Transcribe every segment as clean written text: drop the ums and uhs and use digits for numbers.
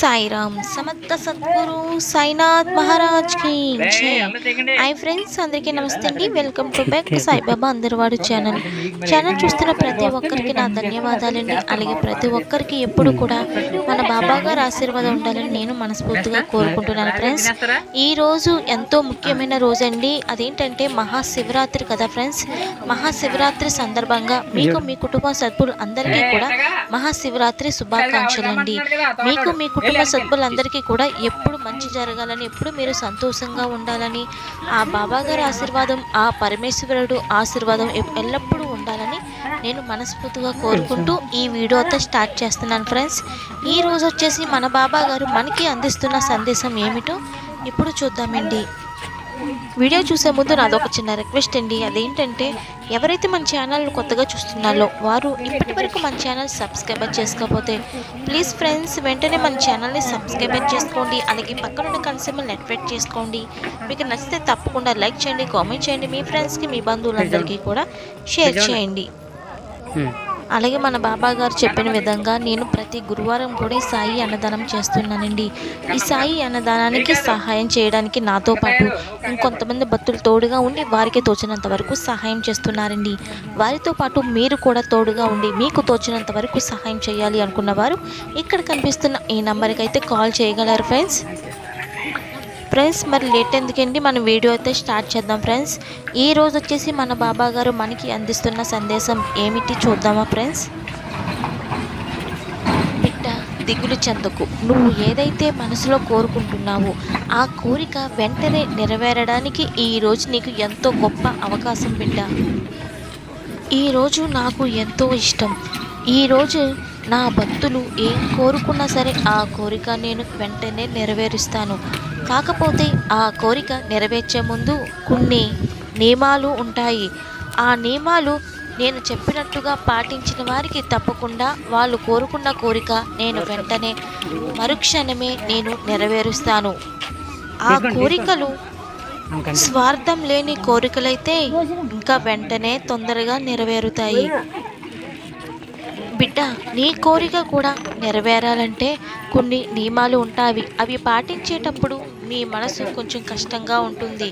సాయిరామ్ సమర్థ సద్గురు సాయినాథ్ మహారాజ్ కి జై. హాయ్ ఫ్రెండ్స్, అందరికీ నమస్తే అండి. వెల్కమ్ టు బ్యాక్ సాయిబాబా అందరివాడు ఛానల్ చూస్తున్న ప్రతి ఒక్కరికి నా ధన్యవాదాలండి. అలాగే ప్రతి ఒక్కరికి ఎప్పుడు కూడా మన బాబా గారి ఆశీర్వాదం ఉండాలని నేను మనస్ఫూర్తిగా కోరుకుంటున్నాను. ఫ్రెండ్స్, ఈ రోజు ఎంతో ముఖ్యమైన రోజు అండి. అదేంటంటే మహాశివరాత్రి కదా ఫ్రెండ్స్. మహాశివరాత్రి సందర్భంగా మీకు మీ కుటుంబ సభ్యులు అందరికీ కూడా మహాశివరాత్రి శుభాకాంక్షలు అండి. మీకు మీ కుటుంబ సభ్యులందరికీ కూడా ఎప్పుడు మంచి జరగాలని, ఎప్పుడు మీరు సంతోషంగా ఉండాలని, ఆ బాబా గారి ఆశీర్వాదం, ఆ పరమేశ్వరుడు ఆశీర్వాదం ఎల్లప్పుడూ ఉండాలని నేను మనస్ఫూర్తిగా కోరుకుంటూ ఈ వీడియోతో స్టార్ట్ చేస్తున్నాను. ఫ్రెండ్స్, ఈ రోజు వచ్చేసి మన బాబా గారు మనకి అందిస్తున్న సందేశం ఏమిటో ఇప్పుడు చూద్దామండి. వీడియో చూసే ముందు నాదొక చిన్న రిక్వెస్ట్ అండి. అదేంటంటే ఎవరైతే మన ఛానల్ కొత్తగా చూస్తున్నారో వారు ఇప్పటి వరకు మన ఛానల్ సబ్స్క్రైబ్ చేసుకోకపోతే ప్లీజ్ ఫ్రెండ్స్ వెంటనే మన ఛానల్ని సబ్స్క్రైబ్ చేసుకోండి. అలాగే పక్కనున్న కన్సెంట్ నెట్వర్క్ చేసుకోండి. మీకు నచ్చితే తప్పకుండా లైక్ చేయండి, కామెంట్ చేయండి, మీ ఫ్రెండ్స్కి మీ బంధువులందరికీ కూడా షేర్ చేయండి. అలాగే మన బాబా గారు చెప్పిన విధంగా నేను ప్రతి గురువారం కూడా ఈ సాయి అన్నదానం చేస్తున్నానండి. ఈ సాయి అన్నదానానికి సహాయం చేయడానికి నాతో పాటు ఇంకొంతమంది భక్తులు తోడుగా ఉండి వారికి తోచినంత వరకు సహాయం చేస్తున్నారండి. వారితో పాటు మీరు కూడా తోడుగా ఉండి మీకు తోచినంత వరకు సహాయం చేయాలి అనుకున్న వారు ఇక్కడ కనిపిస్తున్న ఈ నెంబర్కి అయితే కాల్ చేయగలరు. ఫ్రెండ్స్, మరి లేట్ ఎందుకండి, మన వీడియో అయితే స్టార్ట్ చేద్దాం. ఫ్రెండ్స్, ఈ రోజు వచ్చేసి మన బాబా గారు మనకి అందిస్తున్న సందేశం ఏమిటి చూద్దామా. ఫ్రెండ్స్, బిడ్డ దిగులు చెందకు. నువ్వు ఏదైతే మనసులో కోరుకుంటున్నావో ఆ కోరిక వెంటనే నెరవేరడానికి ఈ రోజు నీకు ఎంతో గొప్ప అవకాశం. బిడ్డ, ఈరోజు నాకు ఎంతో ఇష్టం. ఈరోజు నా భక్తులు ఏం కోరుకున్నా సరే ఆ కోరిక నేను వెంటనే నెరవేరుస్తాను. కాకపోతే ఆ కోరిక నెరవేర్చే ముందు కొన్ని నియమాలు ఉంటాయి. ఆ నియమాలు నేను చెప్పినట్టుగా పాటించిన వారికి తప్పకుండా వాళ్ళు కోరుకున్న కోరిక నేను వెంటనే మరుక్షణమే నేను నెరవేరుస్తాను. ఆ కోరికలు స్వార్థం లేని కోరికలైతే ఇంకా వెంటనే తొందరగా నెరవేరుతాయి. బిడ్డ, నీ కోరిక కూడా నెరవేరాలంటే కొన్ని నియమాలు ఉంటాయి. అవి పాటించేటప్పుడు నీ మనసు కొంచెం కష్టంగా ఉంటుంది.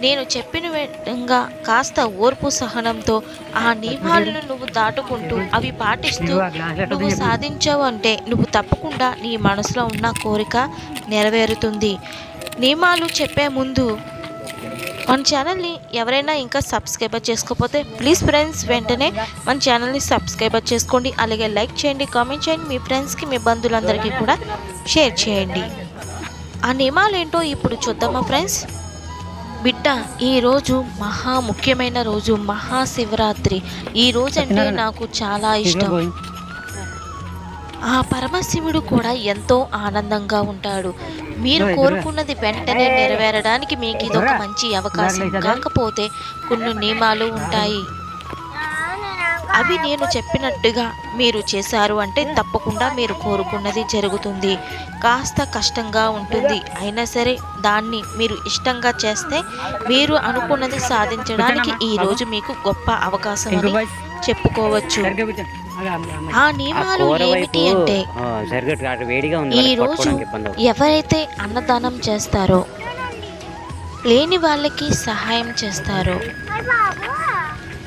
నేను చెప్పిన విధంగా కాస్త ఓర్పు సహనంతో ఆ నియమాలను నువ్వు దాటుకుంటూ అవి పాటిస్తూ నువ్వు సాధించావు అంటే నువ్వు తప్పకుండా నీ మనసులో ఉన్న కోరిక నెరవేరుతుంది. నియమాలు చెప్పే ముందు మన ఛానల్ని ఎవరైనా ఇంకా సబ్స్క్రైబ్ చేసుకోకపోతే ప్లీజ్ ఫ్రెండ్స్ వెంటనే మన ఛానల్ని సబ్స్క్రైబ్ చేసుకోండి. అలాగే లైక్ చేయండి, కామెంట్ చేయండి, మీ ఫ్రెండ్స్కి మీ బంధువులందరికీ కూడా షేర్ చేయండి. ఆ నియమాలు ఏంటో ఇప్పుడు చూద్దామా. ఫ్రెండ్స్, బిడ్డ, ఈరోజు మహా ముఖ్యమైన రోజు, మహాశివరాత్రి. ఈ రోజు అంటే నాకు చాలా ఇష్టం. ఆ పరమశివుడు కూడా ఎంతో ఆనందంగా ఉంటాడు. మీరు కోరుకున్నది వెంటనే నెరవేరడానికి మీకు ఇదొక మంచి అవకాశం. కాకపోతే కొన్ని నియమాలు ఉంటాయి. అవి నేను చెప్పినట్టుగా మీరు చేశారు అంటే తప్పకుండా మీరు కోరుకున్నది జరుగుతుంది. కాస్త కష్టంగా ఉంటుంది, అయినా సరే దాన్ని మీరు ఇష్టంగా చేస్తే మీరు అనుకున్నది సాధించడానికి ఈరోజు మీకు గొప్ప అవకాశం అని చెప్పుకోవచ్చు. ఆ నియమాలు ఏమిటి అంటే, ఈరోజు ఎవరైతే అన్నదానం చేస్తారో, లేని వాళ్ళకి సహాయం చేస్తారో,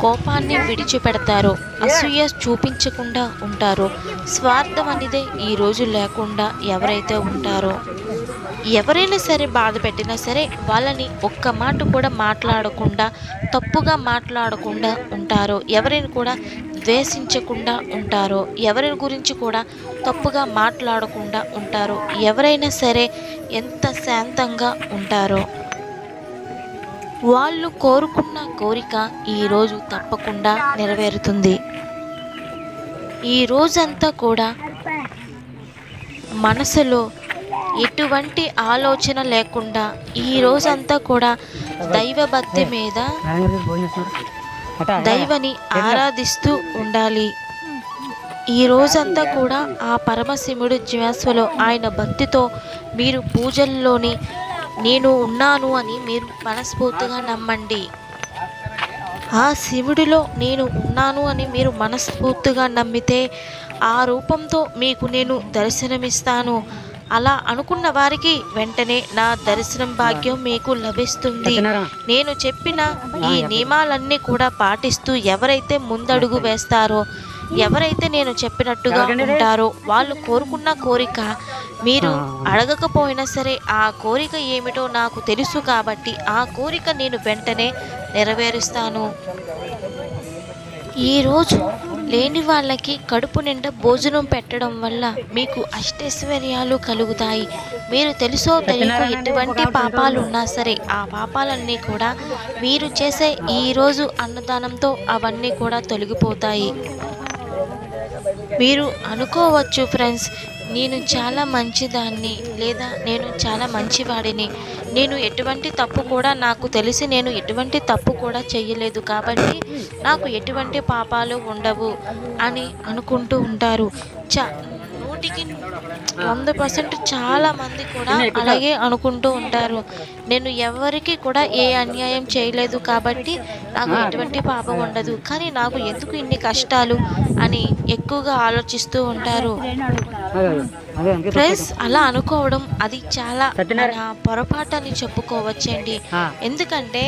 కోపాన్ని విడిచిపెడతారో, అసూయ చూపించకుండా ఉంటారో, స్వార్థం అనేది ఈరోజు లేకుండా ఎవరైతే ఉంటారో, ఎవరైనా సరే బాధ పెట్టినా సరే వాళ్ళని ఒక్క మాట కూడా మాట్లాడకుండా, తప్పుగా మాట్లాడకుండా ఉంటారో, ఎవరిని కూడా ద్వేషించకుండా ఉంటారో, ఎవరి గురించి కూడా తప్పుగా మాట్లాడకుండా ఉంటారో, ఎవరైనా సరే ఎంత శాంతంగా ఉంటారో వాళ్ళు కోరుకున్న కోరిక ఈరోజు తప్పకుండా నెరవేరుతుంది. ఈ రోజంతా కూడా మనసులో ఎటువంటి ఆలోచన లేకుండా ఈ రోజంతా కూడా దైవభక్తి మీద దైవని ఆరాధిస్తూ ఉండాలి. ఈ రోజంతా కూడా ఆ పరమశివుడు జ్వాసలో ఆయన భక్తితో మీరు పూజల్లోని నేను ఉన్నాను అని మీరు మనస్ఫూర్తిగా నమ్మండి. ఆ శివుడిలో నేను ఉన్నాను అని మీరు మనస్ఫూర్తిగా నమ్మితే ఆ రూపంతో మీకు నేను దర్శనమిస్తాను. అలా అనుకున్న వారికి వెంటనే నా దర్శనం భాగ్యం మీకు లభిస్తుంది. నేను చెప్పిన ఈ నియమాలన్నీ కూడా పాటిస్తూ ఎవరైతే ముందడుగు వేస్తారో, ఎవరైతే నేను చెప్పినట్టుగా ఉంటారో వాళ్ళు కోరుకున్న కోరిక మీరు అడగకపోయినా సరే ఆ కోరిక ఏమిటో నాకు తెలుసు కాబట్టి ఆ కోరిక నేను వెంటనే నెరవేరుస్తాను. ఈరోజు లేని వాళ్ళకి కడుపు నిండా భోజనం పెట్టడం వల్ల మీకు అష్టైశ్వర్యాలు కలుగుతాయి. మీరు తెలుసో తెలియకో ఎటువంటి పాపాలు ఉన్నా సరే ఆ పాపాలన్నీ కూడా మీరు చేసే ఈరోజు అన్నదానంతో అవన్నీ కూడా తొలగిపోతాయి. మీరు అనుకోవచ్చు ఫ్రెండ్స్, నేను చాలా మంచిదాన్ని లేదా నేను చాలా మంచివాడిని, నేను ఎటువంటి తప్పు కూడా నాకు తెలిసి నేను ఎటువంటి తప్పు కూడా చేయలేదు కాబట్టి నాకు ఎటువంటి పాపాలు ఉండవు అని అనుకుంటూ ఉంటారు. 100కి 100% చాలామంది కూడా అలాగే అనుకుంటూ ఉంటారు. నేను ఎవరికి కూడా ఏ అన్యాయం చేయలేదు కాబట్టి నాకు ఎటువంటి పాపం ఉండదు, కానీ నాకు ఎందుకు ఇన్ని కష్టాలు అని ఎక్కువగా ఆలోచిస్తూ ఉంటారు. ఫ్రెండ్స్, అలా అనుకోవడం అది చాలా మన పొరపాటు అని చెప్పుకోవచ్చండి. ఎందుకంటే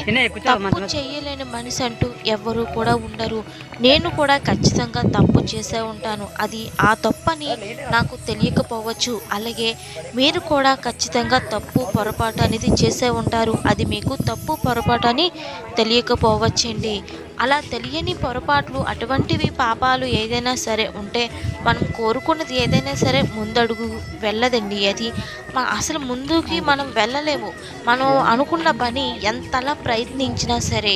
తప్పు చేయలేని మనిషి అంటూ ఎవరు కూడా ఉండరు. నేను కూడా ఖచ్చితంగా తప్పు చేసే ఉంటాను. అది ఆ తప్పని నాకు తెలియకపోవచ్చు. అలాగే మీరు కూడా ఖచ్చితంగా తప్పు పొరపాటు అనేది చేసే ఉంటారు. అది మీకు తప్పు పొరపాటు అని తెలియకపోవచ్చండి. అలా తెలియని పొరపాట్లు అటువంటివి పాపాలు ఏదైనా సరే ఉంటే మనం కోరుకున్నది ఏదైనా సరే ముందడుగు వెళ్ళదండి. అది అసలు ముందుకి మనం వెళ్ళలేము. మనం అనుకున్న పని ఎంతలా ప్రయత్నించినా సరే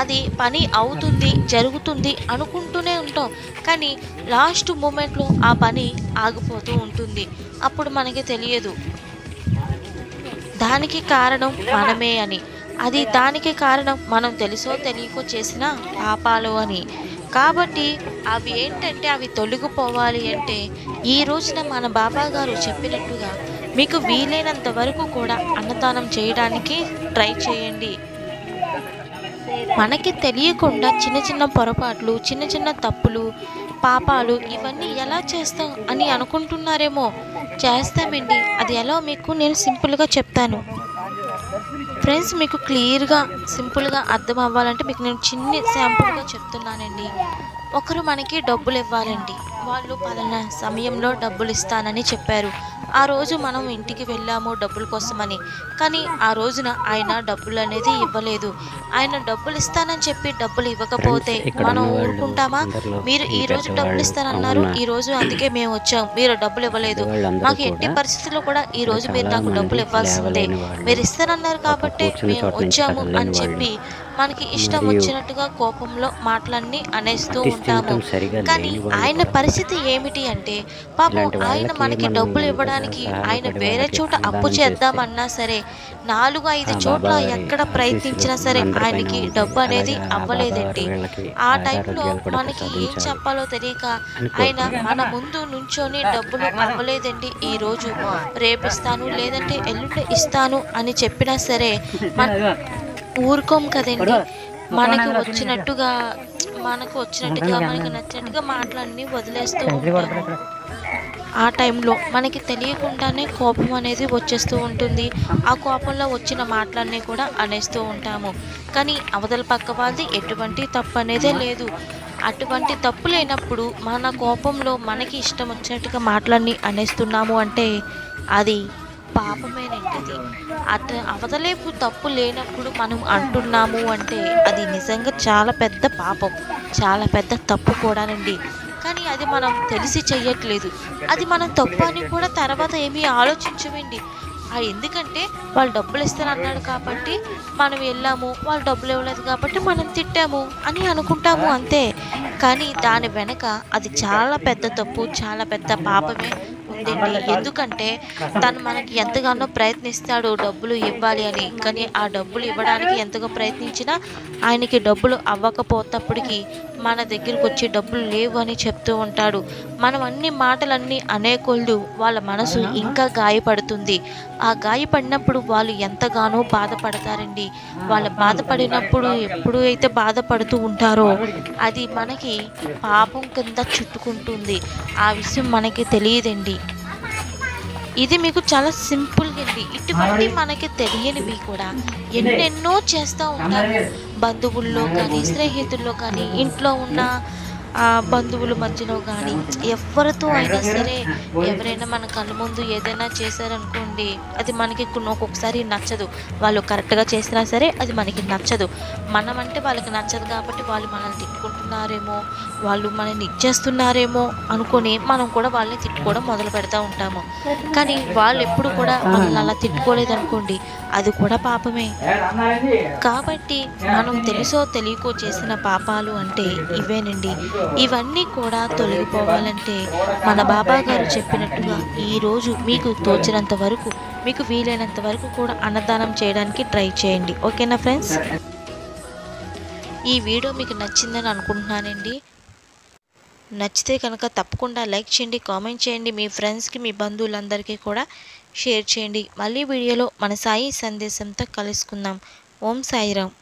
అది పని అవుతుంది, జరుగుతుంది అనుకుంటూనే ఉంటాం. కానీ లాస్ట్ మూమెంట్లో ఆ పని ఆగిపోతూ ఉంటుంది. అప్పుడు మనకి తెలియదు దానికి కారణం మనమే అని. అది దానికి కారణం మనం తెలుసో తెలియకో చేసిన పాపాలు అని. కాబట్టి అవి ఏంటంటే అవి తొలగిపోవాలి అంటే ఈ రోజున మన బాబా గారు చెప్పినట్టుగా మీకు వీలైనంత వరకు కూడా అన్నదానం చేయడానికి ట్రై చేయండి. మనకి తెలియకుండా చిన్న చిన్న పొరపాట్లు, చిన్న చిన్న తప్పులు, పాపాలు ఇవన్నీ ఎలా చేస్తాం అని అనుకుంటున్నారేమో. చేస్తామండి. అది ఎలా మీకు నేను సింపుల్గా చెప్తాను ఫ్రెండ్స్. మీకు క్లియర్గా సింపుల్గా అర్థం అవ్వాలంటే మీకు నేను చిన్న శాంపుల్గా చెప్తున్నానండి. ఒకరు మనకి డబ్బులు ఇవ్వాలండి. వాళ్ళు పలానా సమయంలో డబ్బులు ఇస్తానని చెప్పారు. ఆ రోజు మనం ఇంటికి వెళ్ళాము డబ్బుల కోసమని. కానీ ఆ రోజున ఆయన డబ్బులు అనేది ఇవ్వలేదు. ఆయన డబ్బులు ఇస్తానని చెప్పి డబ్బులు ఇవ్వకపోతే మనం ఊరుకుంటామా? మీరు ఈ రోజు డబ్బులు ఇస్తానన్నారు, ఈ రోజు అందుకే మేము వచ్చాం, మీరు డబ్బులు ఇవ్వలేదు, మాకు ఎట్టి పరిస్థితుల్లో కూడా ఈ రోజు మీరు నాకు డబ్బులు ఇవ్వాల్సిందే, మీరు ఇస్తానన్నారు కాబట్టి మేము వచ్చాము అని చెప్పి మనకి ఇష్టం వచ్చినట్టుగా కోపంలో మాటలన్నీ అనేస్తూ ఉంటాము. కానీ ఆయన పరిస్థితి ఏమిటి అంటే పాపం ఆయన మనకి డబ్బులు ఇవ్వడానికి ఆయన వేరే చోట అప్పు చేద్దామన్నా సరే 4-5 చోట్ల ఎక్కడ ప్రయత్నించినా సరే ఆయనకి డబ్బు అనేది అవ్వలేదండి. ఆ టైంలో మనకి ఏం చెప్పాలో తెలియక ఆయన మన ముందు నుంచొని డబ్బులు అవ్వలేదండి ఈ రోజు, రేపు ఇస్తాను లేదంటే ఎల్లుండి ఇస్తాను అని చెప్పినా సరే మన ఊరుకోం కదండి. మనకు వచ్చినట్టుగా మనకి నచ్చినట్టుగా మాటలన్నీ వదిలేస్తూ ఉంటాము. ఆ టైంలో మనకి తెలియకుండానే కోపం అనేది వచ్చేస్తూ ఉంటుంది. ఆ కోపంలో వచ్చిన మాటలన్నీ కూడా అనేస్తూ ఉంటాము. కానీ అవతల పక్క వాళ్ళది ఎటువంటి తప్పు అనేదే లేదు. అటువంటి తప్పు లేనప్పుడు మన కోపంలో మనకి ఇష్టం వచ్చినట్టుగా మాటలన్నీ అనేస్తున్నాము అంటే అది పాపమేనండి. అవతలేపు తప్పు లేనప్పుడు మనం అంటున్నాము అంటే అది నిజంగా చాలా పెద్ద పాపం, చాలా పెద్ద తప్పు కూడానండి. కానీ అది మనం తెలిసి చెయ్యట్లేదు. అది మనం తప్పు అని కూడా తర్వాత ఏమీ ఆలోచించమండి. ఎందుకంటే వాళ్ళు డబ్బులు ఇస్తానన్నాడు కాబట్టి మనం వెళ్ళాము, వాళ్ళు డబ్బులు ఇవ్వలేదు కాబట్టి మనం తిట్టాము అని అనుకుంటాము అంతే. కానీ దాని వెనక అది చాలా పెద్ద తప్పు, చాలా పెద్ద పాపమే ఉందండి. ఎందుకంటే తను మనకి ఎంతగానో ప్రయత్నిస్తాడు డబ్బులు ఇవ్వాలి అని. కానీ ఆ డబ్బులు ఇవ్వడానికి ఎంతగా ప్రయత్నించినా ఆయనకి డబ్బులు అవ్వకపోతప్పటికి మన దగ్గరికి వచ్చి డబ్బులు లేవు అని చెప్తూ ఉంటాడు. మనం అన్ని మాటలన్నీ అనేకొల్దు వాళ్ళ మనసు ఇంకా గాయపడుతుంది. ఆ గాయపడినప్పుడు వాళ్ళు ఎంతగానో బాధపడతారండి. వాళ్ళు బాధపడినప్పుడు ఎప్పుడు అయితే బాధపడుతూ ఉంటారో అది మనకి పాపం కింద చుట్టుకుంటుంది. ఆ విషయం మనకి తెలియదండి. ఇది మీకు చాలా సింపుల్గా అండి. ఇటువంటి మనకి తెలియనివి కూడా ఎన్నెన్నో చేస్తూ ఉంటాము. బంధువుల్లో కానీ, స్నేహితుల్లో కానీ, ఇంట్లో ఉన్న బంధువుల మధ్యలో కానీ, ఎవరితో అయినా సరే ఎవరైనా మన కళ్ళ ముందు ఏదైనా చేశారనుకోండి, అది మనకి ఒక్కొక్కసారి నచ్చదు. వాళ్ళు కరెక్ట్‌గా చేసినా సరే అది మనకి నచ్చదు. మనమంటే వాళ్ళకి నచ్చదు కాబట్టి వాళ్ళు మనల్ని తిట్టుకుంటున్నారేమో, వాళ్ళు మనల్ని ఇచ్చేస్తున్నారేమో అనుకోని మనం కూడా వాళ్ళని తిట్టుకోవడం మొదలు పెడతా ఉంటాము. కానీ వాళ్ళు ఎప్పుడు కూడా మనల్ని అలా తిట్టుకోలేదనుకోండి, అది కూడా పాపమే. కాబట్టి మనం తెలుసో తెలియకో చేసిన పాపాలు అంటే ఇవేనండి. ఇవన్నీ కూడా తొలగిపోవాలంటే మన బాబా గారు చెప్పినట్టుగా ఈరోజు మీకు తోచినంత వరకు, మీకు వీలైనంత వరకు కూడా అన్నదానం చేయడానికి ట్రై చేయండి. ఓకేనా ఫ్రెండ్స్? ఈ వీడియో మీకు నచ్చిందని అనుకుంటున్నానండి. నచ్చితే కనుక తప్పకుండా లైక్ చేయండి, కామెంట్ చేయండి, మీ ఫ్రెండ్స్కి, మీ బంధువులందరికీ కూడా షేర్ చేయండి. మళ్ళీ వీడియోలో మన సాయి సందేశంతో కలుసుకుందాం. ఓం సాయిరామ్.